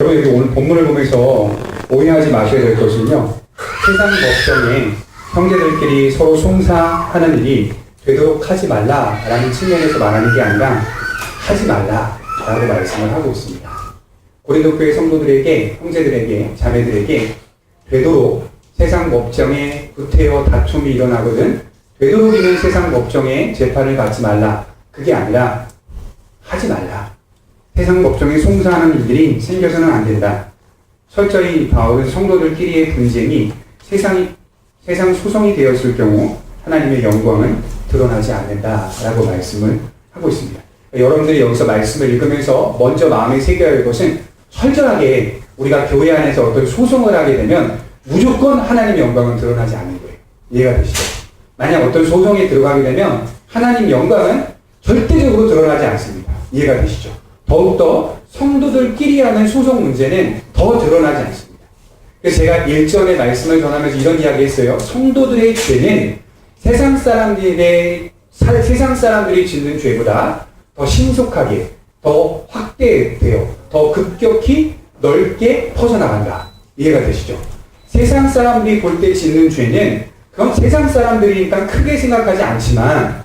여러분 여기 오늘 본문을 보면서 오해하지 마셔야 될 것은요. 세상 법정에 형제들끼리 서로 송사하는 일이 되도록 하지 말라라는 측면에서 말하는 게 아니라 하지 말라라고 말씀을 하고 있습니다. 고린도 교회 성도들에게, 형제들에게, 자매들에게 되도록 세상 법정에 구태여 다툼이 일어나거든 되도록이면 세상 법정에 재판을 받지 말라. 그게 아니라 하지 말라. 세상 법정에 송사하는 일들이 생겨서는 안 된다. 철저히 바울은 성도들끼리의 분쟁이 세상 소송이 되었을 경우 하나님의 영광은 드러나지 않는다라고 말씀을 하고 있습니다. 여러분들이 여기서 말씀을 읽으면서 먼저 마음에 새겨야 할 것은 철저하게 우리가 교회 안에서 어떤 소송을 하게 되면 무조건 하나님의 영광은 드러나지 않는 거예요. 이해가 되시죠? 만약 어떤 소송에 들어가게 되면 하나님 영광은 절대적으로 드러나지 않습니다. 이해가 되시죠? 더욱더 성도들끼리 하는 소송 문제는 더 드러나지 않습니다. 그래서 제가 일전에 말씀을 전하면서 이런 이야기 했어요. 성도들의 죄는 세상 사람들이 짓는 죄보다 더 신속하게, 더 확대되어, 더 급격히 넓게 퍼져나간다. 이해가 되시죠? 세상 사람들이 볼 때 짓는 죄는 그건 세상 사람들이니까 크게 생각하지 않지만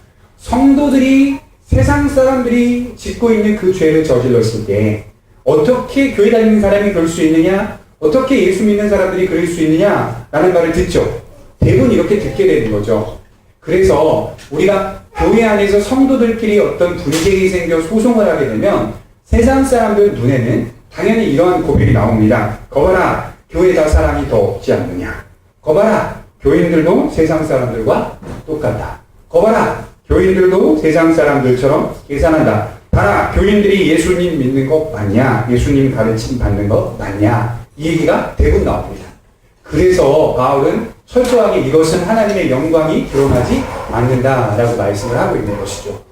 세상 사람들이 짓고 있는 그 죄를 저질렀을 때 어떻게 교회 다니는 사람이 그럴 수 있느냐? 어떻게 예수 믿는 사람들이 그럴 수 있느냐? 라는 말을 듣죠. 대부분 이렇게 듣게 되는 거죠. 그래서 우리가 교회 안에서 성도들끼리 어떤 분쟁이 생겨 소송을 하게 되면 세상 사람들 눈에는 당연히 이러한 고백이 나옵니다. 거봐라, 교회다 사람이 더 없지 않느냐. 거봐라, 교인들도 세상 사람들과 똑같다. 거봐라, 교인들도 세상 사람들처럼 계산한다. 봐라, 교인들이 예수님 믿는 거 맞냐? 예수님 가르침 받는 거 맞냐? 이 얘기가 대부분 나옵니다. 그래서 바울은 철저하게 이것은 하나님의 영광이 드러나지 않는다라고 말씀을 하고 있는 것이죠.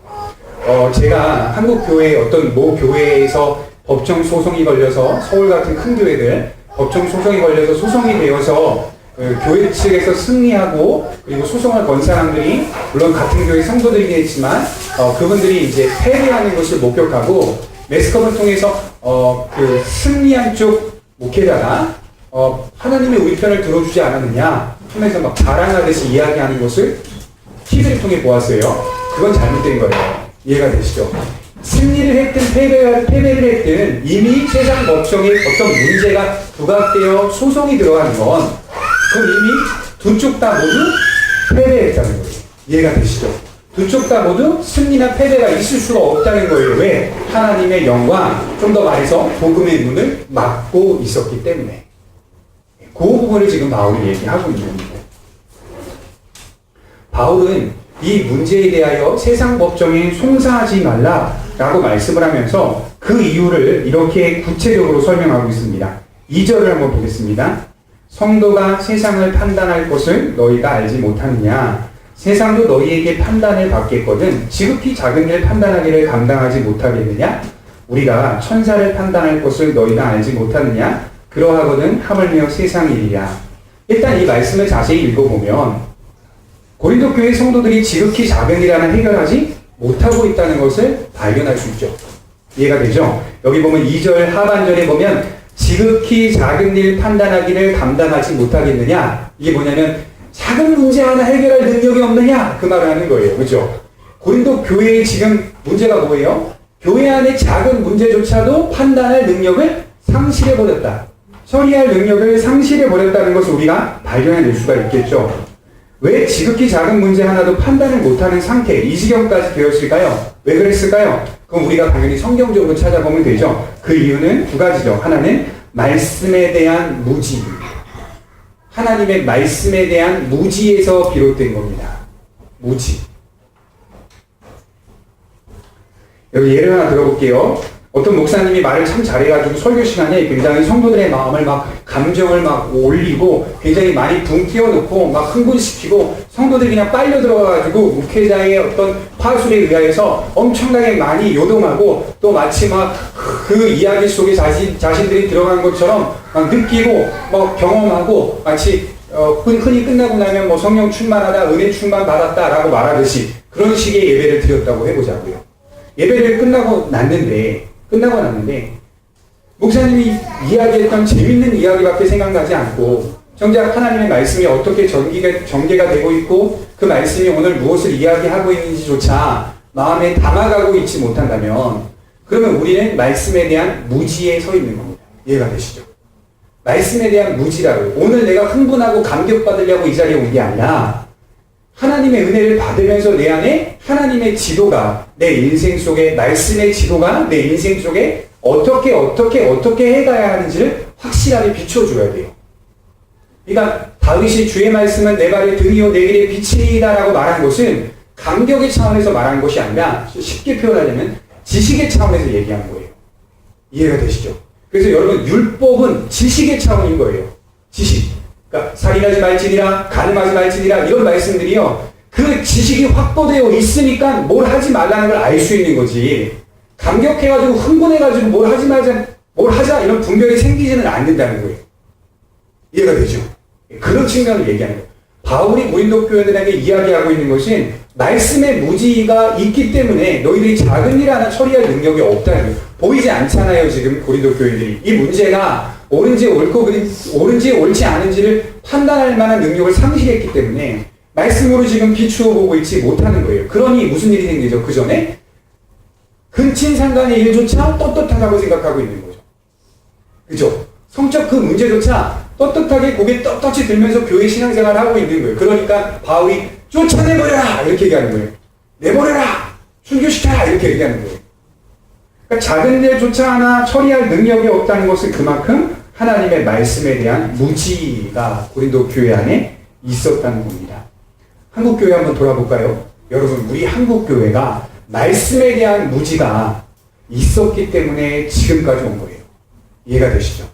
제가 한국 교회 어떤 모 교회에서 법정 소송이 걸려서 서울 같은 큰 교회들 법정 소송이 걸려서 소송이 되어서 교회 측에서 승리하고 그리고 소송을 건 사람들이 물론 같은 교회 성도들이겠지만 그분들이 이제 패배하는 것을 목격하고 매스컴을 통해서 그 승리한 쪽 목회자가 하나님의 우리 편을 들어주지 않았느냐 하면서 막 자랑하듯이 이야기하는 것을 TV를 통해 보았어요. 그건 잘못된 거예요. 이해가 되시죠? 승리를 했든 패배를 했든 이미 세상 법정에 어떤 문제가 부각되어 소송이 들어가는 건 그럼 이미 두 쪽 다 모두 패배했다는 거예요. 이해가 되시죠? 두 쪽 다 모두 승리나 패배가 있을 수가 없다는 거예요. 왜? 하나님의 영광, 좀 더 말해서 복음의 문을 막고 있었기 때문에. 그 부분을 지금 바울이 얘기하고 있는 겁니다. 바울은 이 문제에 대하여 세상 법정에 송사하지 말라라고 말씀을 하면서 그 이유를 이렇게 구체적으로 설명하고 있습니다. 2절을 한번 보겠습니다. 성도가 세상을 판단할 것을 너희가 알지 못하느냐? 세상도 너희에게 판단을 받겠거든 지극히 작은 일 판단하기를 감당하지 못하겠느냐? 우리가 천사를 판단할 것을 너희가 알지 못하느냐? 그러하거든 하물며 세상 일이야. 일단 이 말씀을 자세히 읽어보면 고린도 교회 성도들이 지극히 작은 일 하나 해결하지 못하고 있다는 것을 발견할 수 있죠. 이해가 되죠? 여기 보면 2절 하반절에 보면 지극히 작은 일 판단하기를 감당하지 못하겠느냐? 이게 뭐냐면 작은 문제 하나 해결할 능력이 없느냐? 그 말을 하는 거예요. 그렇죠? 고린도 교회의 지금 문제가 뭐예요? 교회 안의 작은 문제조차도 판단할 능력을 상실해버렸다. 처리할 능력을 상실해버렸다는 것을 우리가 발견해낼 수가 있겠죠. 왜 지극히 작은 문제 하나도 판단을 못하는 상태, 이 지경까지 되었을까요? 왜 그랬을까요? 그럼 우리가 당연히 성경적으로 찾아보면 되죠. 그 이유는 두 가지죠. 하나는 말씀에 대한 무지. 하나님의 말씀에 대한 무지에서 비롯된 겁니다. 무지. 여기 예를 하나 들어볼게요. 어떤 목사님이 말을 참 잘해가지고 설교 시간에 굉장히 성도들의 마음을 감정을 올리고 굉장히 많이 붕 띄워놓고 막 흥분시키고 성도들이 그냥 빨려 들어가가지고 목회자의 어떤 파술에 의하여서 엄청나게 많이 요동하고 또 마치 그 이야기 속에 자신들이 들어간 것처럼 느끼고 경험하고 마치 흔히 끝나고 나면 성령 충만하다, 은혜 충만 받았다라고 말하듯이 그런 식의 예배를 드렸다고 해보자고요. 예배를 끝나고 났는데 목사님이 이야기했던 재밌는 이야기밖에 생각나지 않고 정작 하나님의 말씀이 어떻게 전개가 되고 있고 그 말씀이 오늘 무엇을 이야기하고 있는지조차 마음에 담아가고 있지 못한다면 그러면 우리는 말씀에 대한 무지에 서 있는 겁니다. 이해가 되시죠? 말씀에 대한 무지라고. 오늘 내가 흥분하고 감격받으려고 이 자리에 온 게 아니라 하나님의 은혜를 받으면서 내 안에 하나님의 지도가 내 인생 속에 말씀의 지도가 내 인생 속에 어떻게 해가야 하는지를 확실하게 비춰줘야 돼요. 그러니까 다윗이 주의 말씀은 내 발의 등이요 내 길의 빛이다 라고 말한 것은 감격의 차원에서 말한 것이 아니라 쉽게 표현하자면 지식의 차원에서 얘기한 거예요. 이해가 되시죠? 그래서 여러분 율법은 지식의 차원인 거예요. 지식. 그러니까 살인하지 말지니라 가늠하지 말지니라 이런 말씀들이요. 그 지식이 확보되어 있으니까 뭘 하지 말라는 걸 알 수 있는 거지. 감격해가지고 흥분해가지고 뭘 하자 이런 분별이 생기지는 않는다는 거예요. 이해가 되죠? 그런 측면을 얘기하는 거예요. 바울이 고린도 교회들에게 이야기하고 있는 것은 말씀의 무지가 있기 때문에 너희들이 작은 일 하나 처리할 능력이 없다는 거예요. 보이지 않잖아요, 지금 고린도 교회들이. 이 문제가 옳은지 옳지 않은지를 판단할 만한 능력을 상실했기 때문에 말씀으로 지금 비추어 보고 있지 못하는 거예요. 그러니 무슨 일이 생기죠? 그 전에 근친상간의 일조차 떳떳하다고 생각하고 있는 거죠. 그죠? 성적 그 문제조차 떳떳하게 고개 떳떳이 들면서 교회 신앙생활을 하고 있는 거예요. 그러니까 바울이 쫓아내버려라! 이렇게 얘기하는 거예요. 내버려라! 순교시켜라! 이렇게 얘기하는 거예요. 그러니까 작은 일조차 하나 처리할 능력이 없다는 것은 그만큼 하나님의 말씀에 대한 무지가 고린도 교회 안에 있었다는 겁니다. 한국교회 한번 돌아볼까요? 여러분, 우리 한국교회가 말씀에 대한 무지가 있었기 때문에 지금까지 온 거예요. 이해가 되시죠?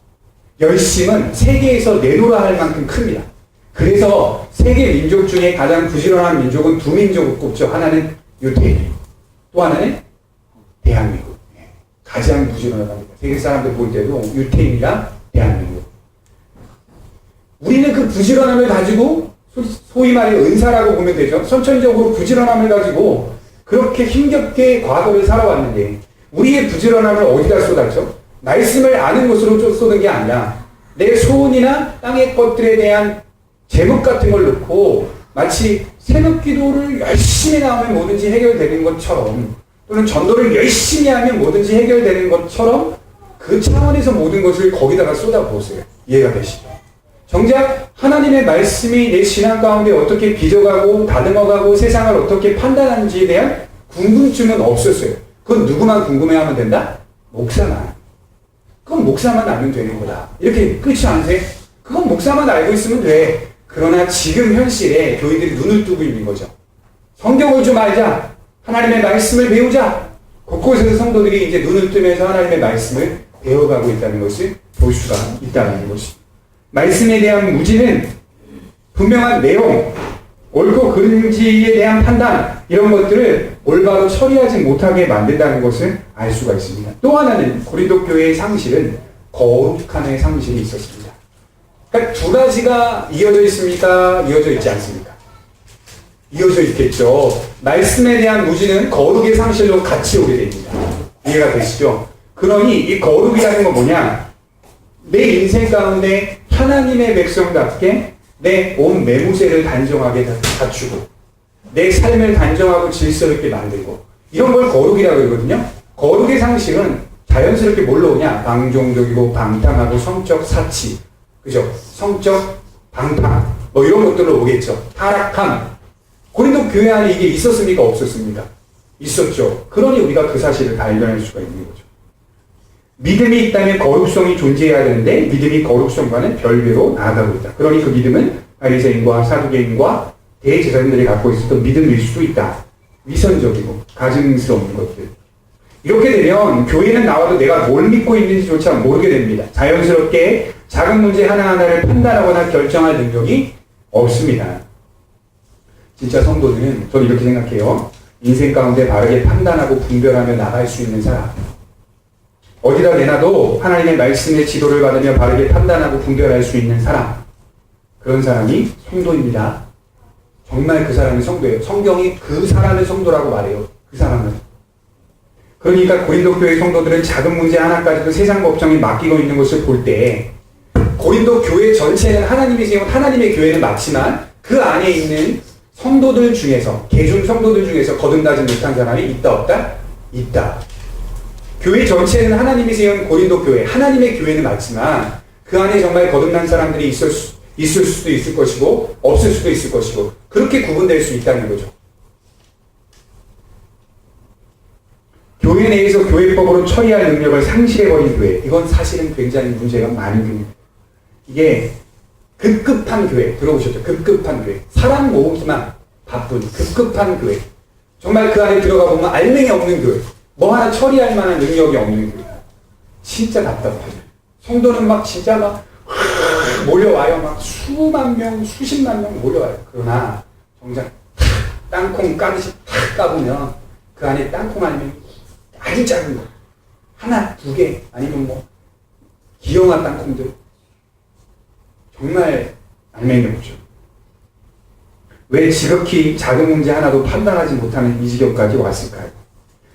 열심은 세계에서 내놓으라 할 만큼 큽니다. 그래서 세계 민족 중에 가장 부지런한 민족은 두 민족을 꼽죠. 하나는 유태인, 또 하나는 대한민국. 가장 부지런합니다. 세계 사람들 볼 때도 유태인이랑 대한민국. 우리는 그 부지런함을 가지고 소위 말해 은사라고 보면 되죠. 선천적으로 부지런함을 가지고 그렇게 힘겹게 과거를 살아왔는데 우리의 부지런함을 어디다 쏟았죠? 말씀을 아는 것으로 쏟은 게 아니라 내 소원이나 땅의 것들에 대한 제목 같은 걸 놓고 마치 새벽 기도를 열심히 나오면 뭐든지 해결되는 것처럼 또는 전도를 열심히 하면 뭐든지 해결되는 것처럼 그 차원에서 모든 것을 거기다가 쏟아부었어요. 이해가 되시죠? 정작 하나님의 말씀이 내 신앙 가운데 어떻게 빚어가고 다듬어가고 세상을 어떻게 판단하는지에 대한 궁금증은 없었어요. 그건 누구만 궁금해하면 된다? 목사만. 그건 목사만 알면 되는 거다. 이렇게 끝이 아니세요? 그건 목사만 알고 있으면 돼. 그러나 지금 현실에 교인들이 눈을 뜨고 있는 거죠. 성경을 좀 알자. 하나님의 말씀을 배우자. 곳곳에서 성도들이 이제 눈을 뜨면서 하나님의 말씀을 배워가고 있다는 것을 볼 수가 있다는 것입니다. 말씀에 대한 무지는 분명한 내용, 옳고 그른지에 대한 판단, 이런 것들을 올바로 처리하지 못하게 만든다는 것을 알 수가 있습니다. 또 하나는 고린도 교회의 상실은 거룩함의 상실이 있었습니다. 그러니까 두 가지가 이어져 있습니까? 이어져 있지 않습니까? 이어져 있겠죠. 말씀에 대한 무지는 거룩의 상실로 같이 오게 됩니다. 이해가 되시죠? 그러니 이 거룩이라는 건 뭐냐? 내 인생 가운데 하나님의 백성답게 내 온 매무새를 단정하게 갖추고 내 삶을 단정하고 질서 있게 만들고 이런 걸 거룩이라고 그러거든요. 거룩의 상식은 자연스럽게 뭘로 오냐? 방종적이고 방탕하고 성적 사치, 그죠? 성적 방탕 뭐 이런 것들로 오겠죠. 타락함. 고린도 교회 안에 이게 있었습니까? 없었습니까? 있었죠. 그러니 우리가 그 사실을 발견할 수가 있는 거죠. 믿음이 있다면 거룩성이 존재해야 되는데 믿음이 거룩성과는 별개로 나아가고 있다. 그러니 그 믿음은 바리새인과 사두개인과 대제사장들이 갖고 있었던 믿음일 수도 있다. 위선적이고 가증스러운 것들. 이렇게 되면 교회는 나와도 내가 뭘 믿고 있는지조차 모르게 됩니다. 자연스럽게 작은 문제 하나하나를 판단하거나 결정할 능력이 없습니다. 진짜 성도는 저는 이렇게 생각해요. 인생 가운데 바르게 판단하고 분별하며 나갈 수 있는 사람. 어디다 내놔도 하나님의 말씀의 지도를 받으며 바르게 판단하고 분별할 수 있는 사람. 그런 사람이 성도입니다. 정말 그 사람이 성도예요. 성경이 그 사람의 성도라고 말해요. 그 사람은. 그러니까 고린도 교회 성도들은 작은 문제 하나까지도 세상 법정에 맡기고 있는 것을 볼 때 고린도 교회 전체는 하나님이 세운 하나님의 교회는 맞지만 그 안에 있는 성도들 중에서 개중 성도들 중에서 거듭나지 못한 사람이 있다 없다? 있다. 교회 전체는 하나님이 세운 고린도 교회 하나님의 교회는 맞지만 그 안에 정말 거듭난 사람들이 있을 수도 있을 것이고 없을 수도 있을 것이고 그렇게 구분될 수 있다는 거죠. 교회 내에서 교회법으로 처리할 능력을 상실해버린 교회, 이건 사실은 굉장히 문제가 많은 교회입니다. 이게 급급한 교회, 들어보셨죠? 급급한 교회. 사람 모으기만 바쁜 급급한 교회. 정말 그 안에 들어가 보면 알맹이 없는 교회. 뭐 하나 처리할 만한 능력이 없는 교회. 진짜 답답하죠. 성도는 막 진짜 막 몰려와요. 막 수만 명, 수십만 명 몰려와요. 그러나 정작 땅콩 까듯이 탁 까보면 그 안에 땅콩 아니면 아주 작은 거. 하나, 두 개, 아니면 뭐 기형아 땅콩들. 정말 알맹이 없죠. 왜 지극히 작은 문제 하나도 판단하지 못하는 이 지경까지 왔을까요?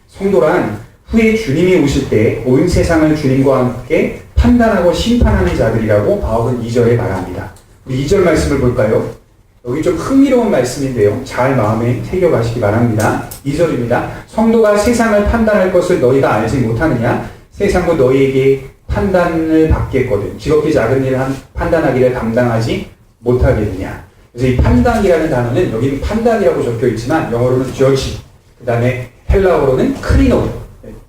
성도란 후에 주님이 오실 때 온 세상을 주님과 함께 판단하고 심판하는 자들이라고 바울은 2절에 말합니다. 우리 2절 말씀을 볼까요? 여기 좀 흥미로운 말씀인데요. 잘 마음에 새겨가시기 바랍니다. 2절입니다. 성도가 세상을 판단할 것을 너희가 알지 못하느냐? 세상도 너희에게 판단을 받겠거든. 지극히 작은 일을 판단하기를 감당하지 못하겠느냐? 그래서 이 판단이라는 단어는 여기는 판단이라고 적혀 있지만 영어로는 judge, 그 다음에 헬라어로는 크리노,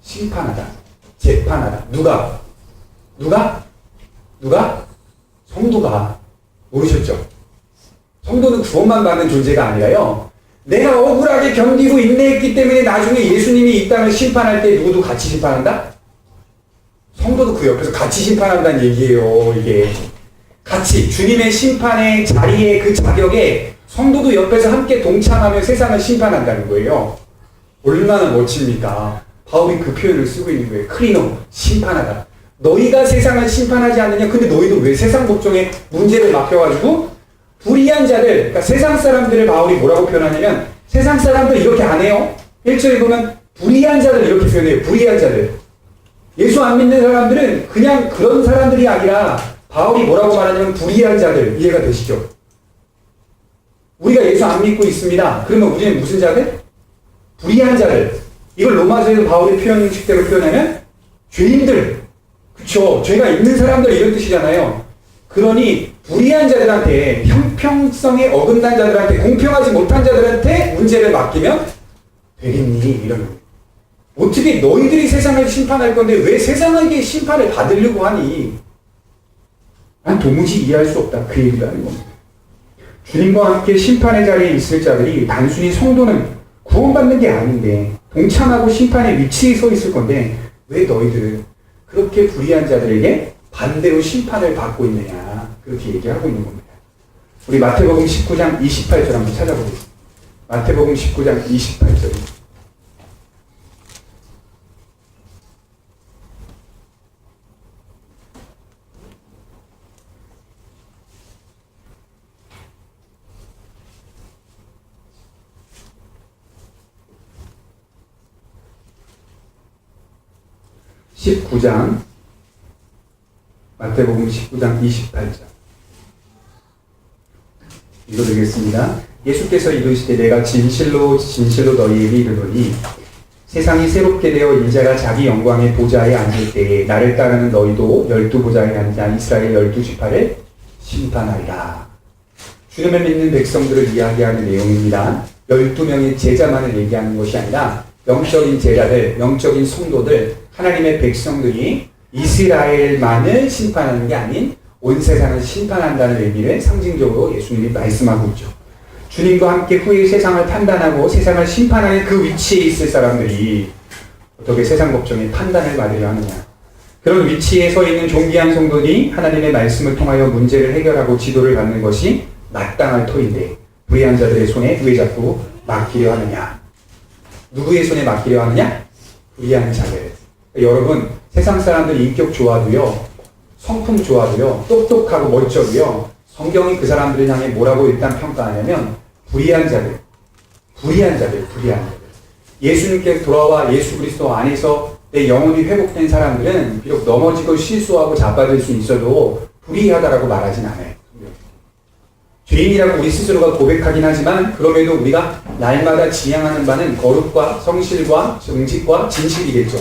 심판하다, 재판하다. 누가? 성도가. 모르셨죠? 성도는 구원만 받는 존재가 아니라요. 내가 억울하게 견디고 인내했기 때문에 나중에 예수님이 이 땅을 심판할 때 누구도 같이 심판한다? 성도도 그 옆에서 같이 심판한다는 얘기예요. 이게 같이 주님의 심판의 자리에 그 자격에 성도도 옆에서 함께 동참하며 세상을 심판한다는 거예요. 얼마나 멋집니까? 바울이 그 표현을 쓰고 있는 거예요. 크리노, 심판하다. 너희가 세상을 심판하지 않느냐? 근데 너희도 왜 세상 법정에 문제를 맡겨가지고 불의한 자들, 그러니까 세상 사람들을 바울이 뭐라고 표현하냐면 세상 사람들 이렇게 안 해요. 1절에 보면 불의한 자들 이렇게 표현해요. 불의한 자들. 예수 안 믿는 사람들은 그냥 그런 사람들이 아니라 바울이 뭐라고 말하냐면 불의한 자들. 이해가 되시죠? 우리가 예수 안 믿고 있습니다. 그러면 우리는 무슨 자들? 불의한 자들. 이걸 로마서에서 바울의 표현식대로 표현하면 죄인들. 그쵸? 죄가 있는 사람들 이런 뜻이잖아요. 그러니 불의한 자들한테, 형평성에 어긋난 자들한테, 공평하지 못한 자들한테 문제를 맡기면 되겠니? 이런 거예요. 어떻게 너희들이 세상을 심판할 건데 왜 세상에게 심판을 받으려고 하니? 난 도무지 이해할 수 없다. 그 얘기를 하는 겁니다. 주님과 함께 심판의 자리에 있을 자들이 단순히 성도는 구원받는 게 아닌데 동참하고 심판의 위치에 서 있을 건데 왜 너희들은 그렇게 불의한 자들에게 반대로 심판을 받고 있느냐? 그렇게 얘기하고 있는 겁니다. 우리 마태복음 19장 28절 한번 찾아보겠습니다. 마태복음 19장 28절. 마태복음 19장 28절. 읽어드리겠습니다. 예수께서 이르시되 내가 진실로 진실로 너희에게 이르노니 세상이 새롭게 되어 인자가 자기 영광의 보좌에 앉을 때에 나를 따르는 너희도 12보좌에 앉아 이스라엘 12지파를 심판하리라. 주님을 믿는 백성들을 이야기하는 내용입니다. 12명의 제자만을 얘기하는 것이 아니라 영적인 제자들, 영적인 성도들, 하나님의 백성들이 이스라엘만을 심판하는 게 아닌 온 세상을 심판한다는 의미를 상징적으로 예수님이 말씀하고 있죠. 주님과 함께 후에 세상을 판단하고 세상을 심판하는 그 위치에 있을 사람들이 어떻게 세상 법정에 판단을 받으려 하느냐. 그런 위치에 서 있는 존귀한 성도들이 하나님의 말씀을 통하여 문제를 해결하고 지도를 받는 것이 마땅할 터인데 불의한 자들의 손에 왜 자꾸 맡기려 하느냐. 누구의 손에 맡기려 하느냐? 불의한 자들. 여러분, 세상 사람들 인격 좋아도요, 성품 좋아도요, 똑똑하고 멋져도요, 성경이 그 사람들을 향해 뭐라고 일단 평가하냐면 불의한 자들. 예수님께서 돌아와 예수 그리스도 안에서 내 영혼이 회복된 사람들은 비록 넘어지고 실수하고 자빠질 수 있어도 불의하다라고 말하진 않아요. 죄인이라고 우리 스스로가 고백하긴 하지만 그럼에도 우리가 날마다 지향하는 바는 거룩과 성실과 정직과 진실이겠죠.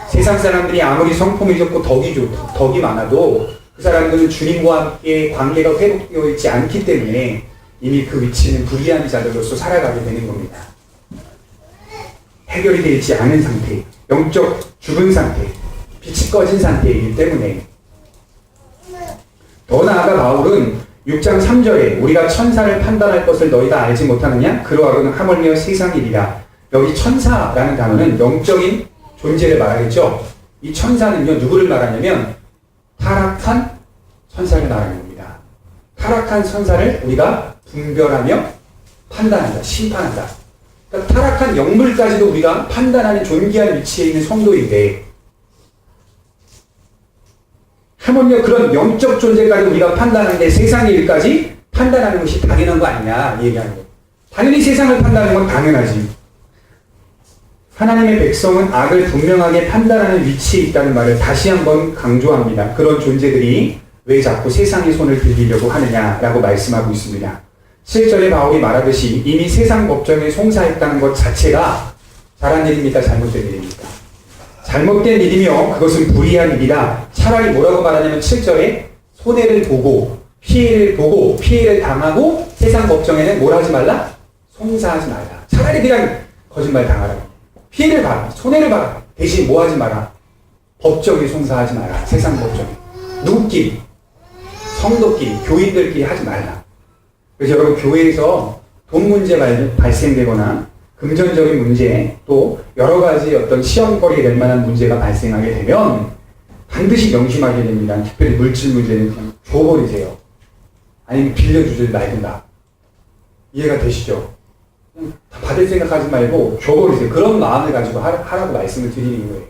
세상 사람들이 아무리 성품이 좋고 덕이 많아도 그 사람들은 주님과 함께 관계가 회복되어 있지 않기 때문에 이미 그 위치는 불의한 자들로서 살아가게 되는 겁니다. 해결이 되어 있지 않은 상태, 영적 죽은 상태, 빛이 꺼진 상태이기 때문에. 더 나아가 바울은 6장 3절에 우리가 천사를 판단할 것을 너희가 알지 못하느냐? 그러하고는 하물며 세상이리라. 여기 천사라는 단어는 영적인 존재를 말하겠죠. 이 천사는요, 누구를 말하냐면 타락한 천사를 말하는 겁니다. 타락한 천사를 우리가 분별하며 판단한다, 심판한다. 그러니까 타락한 영물까지도 우리가 판단하는 존귀한 위치에 있는 성도인데, 하물며 그런 영적 존재까지 우리가 판단하는데 세상의 일까지 판단하는 것이 당연한 거 아니냐, 이 얘기하는 거예요. 당연히 세상을 판단하는 건 당연하지. 하나님의 백성은 악을 분명하게 판단하는 위치에 있다는 말을 다시 한번 강조합니다. 그런 존재들이 왜 자꾸 세상의 손을 들리려고 하느냐라고 말씀하고 있습니다. 7절에 바울이 말하듯이 이미 세상 법정에 송사했다는 것 자체가 잘한 일입니까? 잘못된 일입니까? 잘못된 일이며 그것은 불의한 일이라. 차라리 뭐라고 말하냐면 7절에 손해를 보고 피해를 당하고 세상 법정에는 뭘 하지 말라? 송사하지 말라. 차라리 그냥 거짓말 당하라. 피해를 봐라. 손해를 봐라. 대신 뭐 하지 마라? 법정에 송사하지 마라. 세상 법정에. 누구끼리? 성도끼리, 교인들끼리 하지 말라. 그래서 여러분, 교회에서 돈 문제 발생되거나 금전적인 문제, 또 여러 가지 어떤 시험거리가 될 만한 문제가 발생하게 되면 반드시 명심하게 됩니다. 특별히 물질 문제는 그냥 줘버리세요. 아니면 빌려주지 말든가. 이해가 되시죠? 그냥 다 받을 생각하지 말고 줘버리세요. 그런 마음을 가지고 하라고 말씀을 드리는 거예요.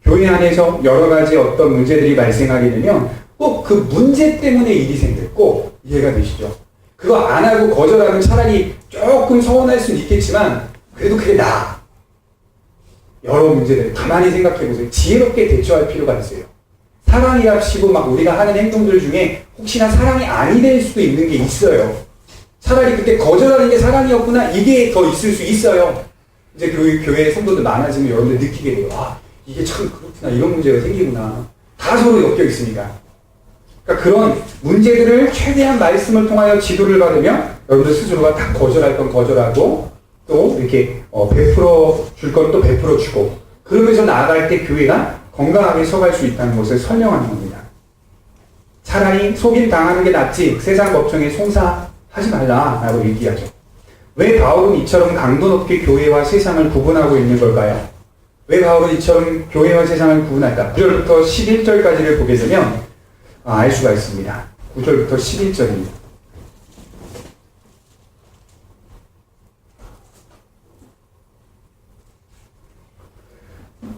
교회 안에서 여러 가지 어떤 문제들이 발생하게 되면 꼭 그 문제 때문에 일이 생겼고, 이해가 되시죠? 그거 안 하고 거절하면 차라리 조금 서운할 수는 있겠지만 그래도 그게 나아. 여러 문제들 가만히 생각해보세요. 지혜롭게 대처할 필요가 있어요. 사랑이랍시고 막 우리가 하는 행동들 중에 혹시나 사랑이 아니 될 수도 있는 게 있어요. 차라리 그때 거절하는 게 사랑이었구나, 이게 더 있을 수 있어요. 이제 교회 성도들 많아지면 여러분들 느끼게 돼요. 아, 이게 참 그렇구나, 이런 문제가 생기구나. 다 서로 엮여 있으니까. 그러니까 그런 문제들을 최대한 말씀을 통하여 지도를 받으며 여러분들 스스로가 다 거절할 건 거절하고 또 이렇게 베풀어 줄 건 또 베풀어 주고, 그러면서 나아갈 때 교회가 건강하게 서갈 수 있다는 것을 설명하는 겁니다. 차라리 속임 당하는 게 낫지 세상 법정에 송사하지 말라라고 얘기하죠. 왜 바울은 이처럼 강도 높게 교회와 세상을 구분하고 있는 걸까요? 왜 바울은 이처럼 교회와 세상을 구분할까? 9절부터 11절까지를 보게 되면 알 수가 있습니다. 9절부터 11절입니다.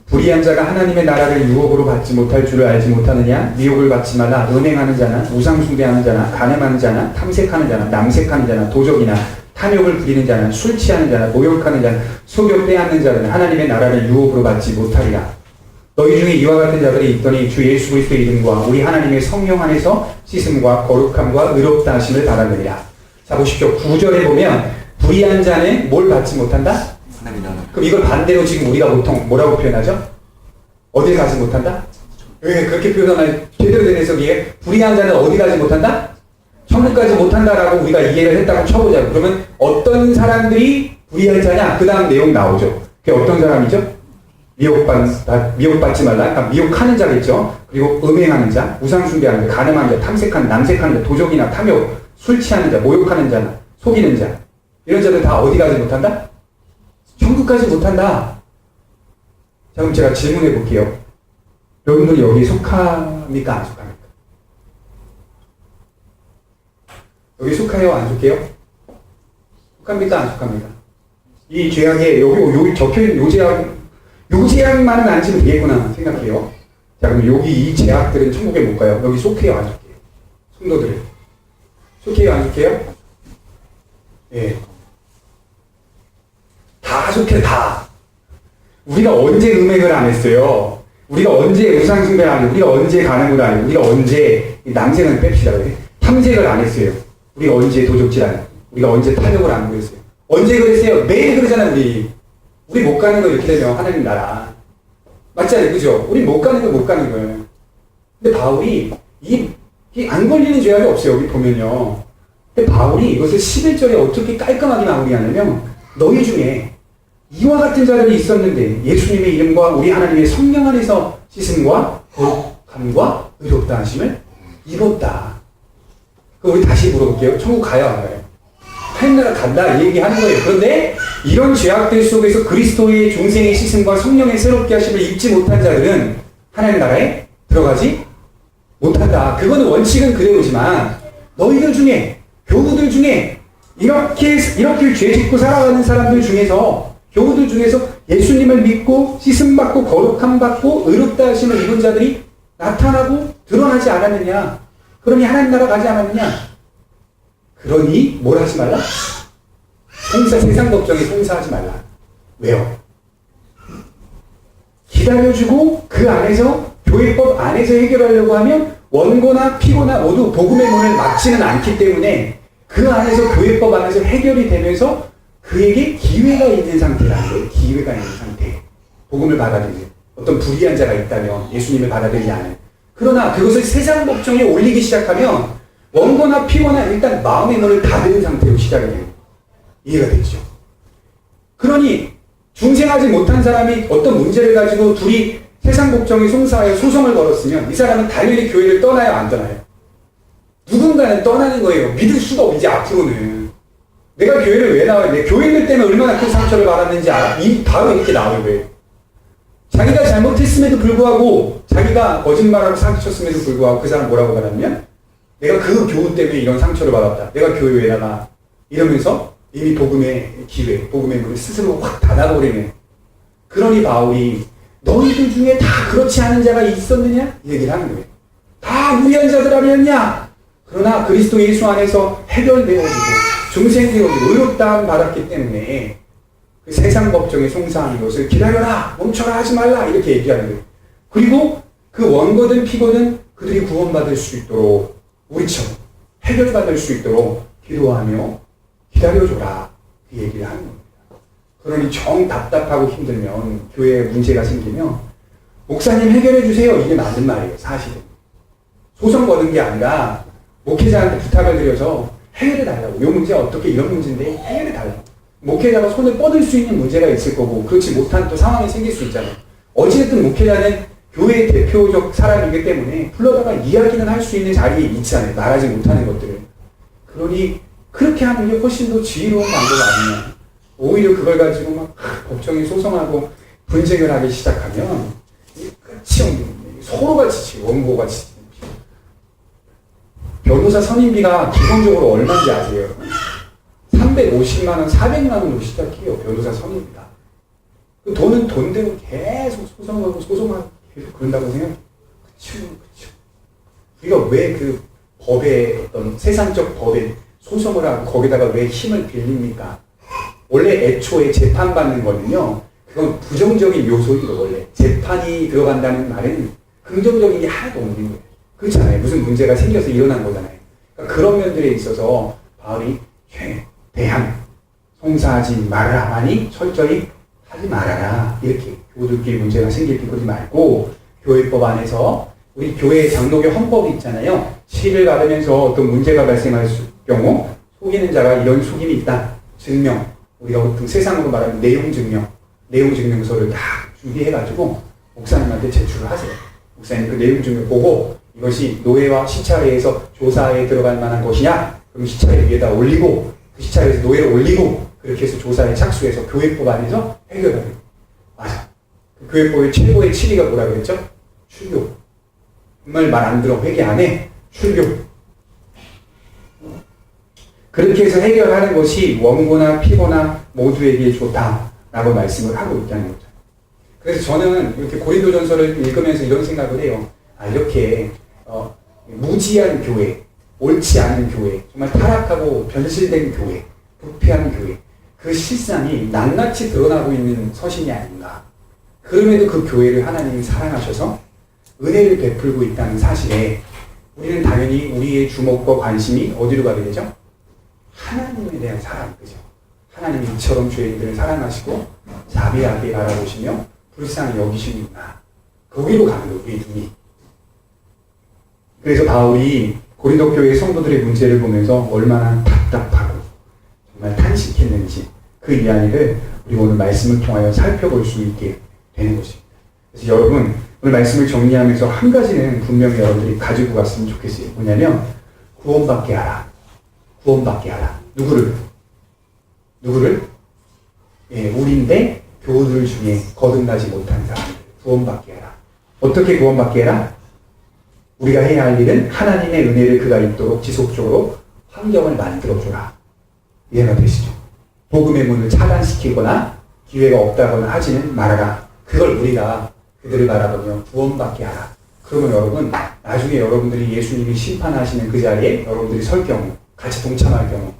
불의한 자가 하나님의 나라를 유혹으로 받지 못할 줄을 알지 못하느냐? 미혹을 받지 말라. 은행하는 자나 우상 숭배하는 자나 간음하는 자나 탐색하는 자나 남색하는 자나 도적이나 탐욕을 부리는 자나 술 취하는 자나 모욕하는 자나 속여 빼앗는 자는 하나님의 나라를 유혹으로 받지 못하리라. 너희 중에 이와 같은 자들이 있더니 주 예수 그리스도의 이름과 우리 하나님의 성령 안에서 씻음과 거룩함과 의롭다 하심을 바라느니라. 자, 보십시오. 9절에 보면 불의한 자는 뭘 받지 못한다? 그럼 이걸 반대로 지금 우리가 보통 뭐라고 표현하죠? 어딜 가지 못한다? 왜 그렇게 표현하면 제대로 된 해석이에요? 불의한 자는 어디 가지 못한다? 천국 가지 못한다라고 우리가 이해를 했다고 쳐보자고. 그러면 어떤 사람들이 불의한 자냐? 그 다음 내용 나오죠. 그게 어떤 사람이죠? 미혹받지 말라. 그러니까 미혹하는 자겠죠. 그리고 음행하는 자, 우상숭배하는 자, 간음하는 자, 탐색하는, 남색하는 자, 도적이나 탐욕, 술 취하는 자, 모욕하는 자나 속이는 자, 이런 자들 다 어디 가지 못한다? 천국 가지 못한다. 자, 그럼 제가 질문해 볼게요. 여러분들 여기 속합니까? 안 속합니까? 여기 속해요? 안 속해요? 속합니까? 안 속합니까? 이 죄악에 여기 적혀있는 요 죄악만은 안 지면 되겠구나 생각해요. 자, 그럼 여기 이 죄악들은 천국에 못 가요? 여기 속해요? 안 속해요? 성도들은 속해요? 안 속해요? 예. 다 다 속해, 다. 우리가 언제 음행을 안 했어요? 우리가 언제 우상숭배를 안 했어요? 우리가 언제 간음을 안 했어요? 우리가 언제, 남생은 뺍시다, 그래. 탐색을 안 했어요? 우리가 언제 도적질 안 했어요? 우리가 언제 탐욕을 안 그랬어요? 언제 그랬어요? 매일 그러잖아요, 우리. 우리 못 가는 거 이렇게 되면 하나님 나라. 맞잖아요, 그죠? 우리 못 가는 거 못 가는 거예요. 근데 바울이, 이 안 걸리는 죄악이 없어요, 여기 보면요. 근데 바울이 이것을 11절에 어떻게 깔끔하게 마무리하냐면, 너희 중에 이와 같은 자들이 있었는데 예수님의 이름과 우리 하나님의 성령 안에서 씻음과 거룩함과 의롭다 하심을 입었다. 그럼 우리 다시 물어볼게요. 천국 가요, 안 가요? 하나님 나라 간다, 이 얘기 하는 거예요. 그런데 이런 죄악들 속에서 그리스도의 중생의 씻음과 성령의 새롭게 하심을 입지 못한 자들은 하나님 나라에 들어가지 못한다. 그거는 원칙은 그대로지만 너희들 중에, 교우들 중에 이렇게 죄 짓고 살아가는 사람들 중에서, 교우들 중에서 예수님을 믿고 씻음받고 거룩함받고 의롭다 하심을 입은 자들이 나타나고 드러나지 않았느냐? 그러니 하나님 나라 가지 않았느냐? 그러니 뭘 하지 말라? 세상 걱정에 송사하지 말라. 왜요? 기다려주고 그 안에서 교회법 안에서 해결하려고 하면 원고나 피고나 모두 복음의 문을 막지는 않기 때문에 그 안에서 교회법 안에서 해결이 되면서 그에게 기회가 있는 상태라는 거예요. 기회가 있는 상태. 복음을 받아들이는 어떤 불의한 자가 있다면 예수님을 받아들이지 않은. 그러나 그것을 세상 법정에 올리기 시작하면 원고나 피고나 일단 마음의 문을 닫은 상태로 시작이 돼요. 이해가 되죠? 그러니 중생하지 못한 사람이 어떤 문제를 가지고 둘이 세상 법정에 송사하여 소송을 걸었으면 이 사람은 당연히 교회를 떠나요, 안 떠나요? 누군가는 떠나는 거예요. 믿을 수가 없지, 앞으로는. 내가 교회를 왜 나와요? 내 교인들 때문에 얼마나 큰 상처를 받았는지 알아? 바로 이렇게 나와요, 왜? 자기가 잘못했음에도 불구하고, 자기가 거짓말하고 사기쳤음에도 불구하고 그 사람 뭐라고 말하면 내가 그 교훈 때문에 이런 상처를 받았다. 내가 교회 왜 나가? 이러면서 이미 복음의 기회, 복음의 문을 스스로 확 닫아버리네. 그러니 바울이 너희들 중에 다 그렇지 않은 자가 있었느냐? 이 얘기를 하는 거예요. 다 무리한 자들 아니었냐? 그러나 그리스도 예수 안에서 해결되어지고 중생되어지고 의롭다함 받았기 때문에 그 세상 법정에 송사하는 것을 기다려라, 멈춰라, 하지 말라 이렇게 얘기하는 거예요. 그리고 그 원거든 피거든 그들이 구원받을 수 있도록 우리처럼 해결받을 수 있도록 기도하며 기다려줘라 그 얘기를 하는 겁니다. 그러니 정 답답하고 힘들면 교회에 문제가 생기면 목사님 해결해 주세요. 이게 맞는 말이에요. 사실은. 소송 거는 게 아니라 목회자한테 부탁을 드려서 해결해 달라고. 이 문제 어떻게 이런 문제인데 해결해 달라고. 목회자가 손을 뻗을 수 있는 문제가 있을 거고 그렇지 못한 또 상황이 생길 수 있잖아요. 어찌됐든 목회자는 교회의 대표적 사람이기 때문에 불러다가 이야기는 할 수 있는 자리에 있잖아요. 말하지 못하는 것들을. 그러니 그렇게 하는 게 훨씬 더 지혜로운 방법 아니냐. 오히려 그걸 가지고 막 법정에 소송하고 분쟁을 하기 시작하면 끝이 없는 서로가 지치고 원고가 지치고. 변호사 선임비가 기본적으로 얼마인지 아세요? 350만 원, 400만 원으로 시작해요. 변호사 선임비가. 그 돈은 돈대로 계속 소송하고 계속 그런다고 생각해요. 그쵸. 우리가 왜 그 법에 어떤 세상적 법에 소송을 하고 거기다가 왜 힘을 빌립니까? 원래 애초에 재판받는 거는요, 그건 부정적인 요소이고 원래. 재판이 들어간다는 말은 긍정적인 게 하나도 없는 거예요. 그렇잖아요. 무슨 문제가 생겨서 일어난 거잖아요. 그러니까 그런 면들에 있어서 바울이 대한 송사하지 말아라만이 철저히 하지 말아라. 이렇게 교우들끼리 문제가 생길 때 그러지 말고 교회법 안에서 우리 교회의 장로교 헌법이 있잖아요. 시를 받으면서 어떤 문제가 발생할 경우 속이는 자가 이런 속임이 있다. 증명. 우리가 보통 세상으로 말하면 내용 증명서를 다 준비해가지고 목사님한테 제출을 하세요. 목사님 그 내용 증명 보고 이것이 노예와 시찰회에서 조사에 들어갈 만한 것이냐? 그럼 시찰회 위에다 올리고 그 시찰회에서 노예를 올리고 그렇게 해서 조사에 착수해서 교회법 안에서 해결하는 거예요. 맞아. 그 교회법의 최고의 7위가 뭐라 그랬죠? 출교. 정말 말 안 들어. 회개 안 해. 출교. 그렇게 해서 해결하는 것이 원고나 피고나 모두에게 좋다라고 말씀을 하고 있다는 거죠. 그래서 저는 이렇게 고린도전서를 읽으면서 이런 생각을 해요. 이렇게 무지한 교회, 옳지 않은 교회, 정말 타락하고 변질된 교회, 부패한 교회, 그 실상이 낱낱이 드러나고 있는 서신이 아닌가. 그럼에도 그 교회를 하나님이 사랑하셔서 은혜를 베풀고 있다는 사실에 우리는 당연히 우리의 주목과 관심이 어디로 가게 되죠? 하나님에 대한 사랑, 그죠? 하나님이 이처럼 죄인들을 사랑하시고 자비하게 바라보시며 불쌍히 여기시는구나. 거기로 가는 거예요, 우리 눈이. 그래서 바울이 고린도 교회 성도들의 문제를 보면서 얼마나 답답하고 정말 탄식했는지 그 이야기를 우리 오늘 말씀을 통하여 살펴볼 수 있게 되는 것입니다. 그래서 여러분, 오늘 말씀을 정리하면서 한 가지는 분명히 여러분들이 가지고 갔으면 좋겠어요. 뭐냐면 구원받게 하라. 구원받게 하라. 누구를? 예, 우리인데 교우들 중에 거듭나지 못한 사람들 구원받게 하라. 어떻게 구원받게 해라? 우리가 해야 할 일은 하나님의 은혜를 그가 있도록 지속적으로 환경을 만들어줘라. 이해가 되시죠? 복음의 문을 차단시키거나 기회가 없다거나 하지는 말아라. 그걸 우리가 그들을 바라보며 구원받게 하라. 그러면 여러분, 나중에 여러분들이 예수님이 심판하시는 그 자리에 여러분들이 설 경우, 같이 동참할 경우,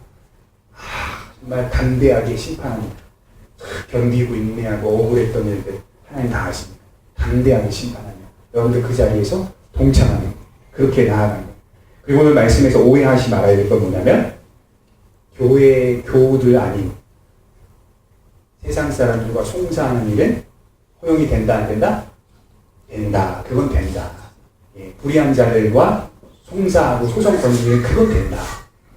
정말 담대하게 심판합니다. 견디고 인내하고 억울했던 일들 하나님 다 아십니다. 담대하게 심판하며 여러분들 그 자리에서 동참하는, 그렇게 나아가는 거예요. 그리고 오늘 말씀에서 오해하지 말아야 될 건 뭐냐면 교회 교우들 아닌 세상 사람들과 송사하는 일은 허용이 된다 안 된다? 된다. 그건 된다. 예, 불의한 자들과 송사하고 소송 건지는 그건 된다.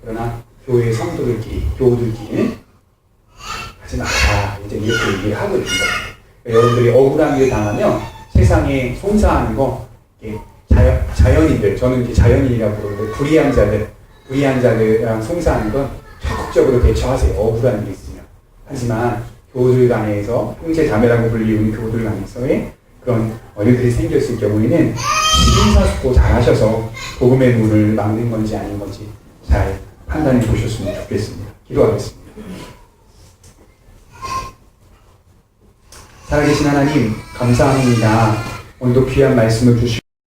그러나 교회 성도들끼리, 교우들끼리는 하지 마라. 이제 이렇게 얘기를 하고 있는 거예요. 여러분들이 억울한 일 당하면 세상에 송사하는 거, 자연인들, 저는 이제 자연인이라고 부르는데 불의한 자들이랑 송사하는 건 적극적으로 대처하세요. 억울한 일이 있으면. 하지만 교우들 간에서 형제 자매라고 불리우는 교우들 간에서의 그런 어려움들이 생겼을 경우에는 심사숙고 잘 하셔서 복음의 문을 막는 건지 아닌 건지 잘 판단해 보셨으면 좋겠습니다. 기도하겠습니다. 살아계신 하나님 감사합니다. 오늘도 귀한 말씀을 주시고